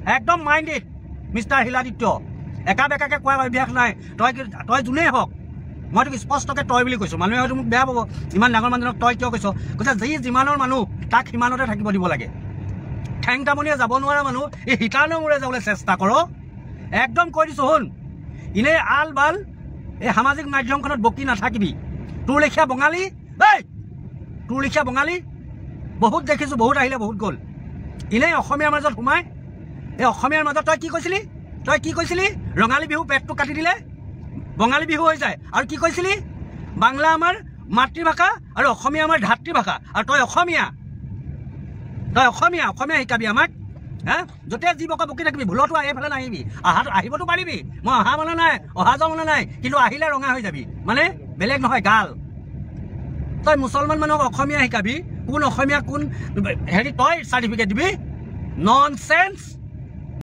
একদম mind it mister Shiladitya একা বেকাকৈ কোৱাৰ অভ্যাস নাই তই যোনেই হওক মই তোক স্পষ্টকৈ তই বুলি কৈছোঁ মানুহে হয়তো মোক বেয়া পাব ইমান ডাঙৰ মানুহজনক তই কিয় কৈছ কৈছে যিমানৰ মানুহ তাক সিমানতে থাকিব দিব লাগে ঠেং টামনিয়ে যাব নোৱাৰা মানুহ এই হিটাৰনৰ মূৰে যাবলৈ চেষ্টা কৰ একদম কৈ দিছোঁ শুন এনেই আল বাল এই সামাজিক মাধ্যমখনত বকি নাথাকিবি তোৰ লেখীয়া বঙালী তোৰ লেখীয়া বঙালী বহুত দেখিছোঁ বহুত আহিলে বহুত গ'ল এনেই অসমীয়াৰ মাজত সোমাই এই অসমীয়াৰ মাজত তই কি কৈছিলি ৰঙালী বিহু পেটটো কাটি দিলে বঙালী বিহু হৈ যায় আৰু কি কৈছিলি বাংলা আমাৰ মাতৃভাষা আৰু অসমীয়া আমাৰ ধাতৃভাষা আৰু তই অসমীয়া শিকাবি আমাক হা য'তে যি বকি থাকিবি ভুলতো এইফালে নাহিবি আহিবতো পাৰিবি মই অহা মানে নাই অহা যোৱা মানে নাই কিন্তু আহিলে ৰঙা হৈ যাবি মানে বেলেগ নহয় গাল তই মুছলমান মানুহক অসমীয়া শিকাবি কোন অসমীয়া কোন হেৰি তই চাৰ্টিফিকেট দিবি ননচেন্স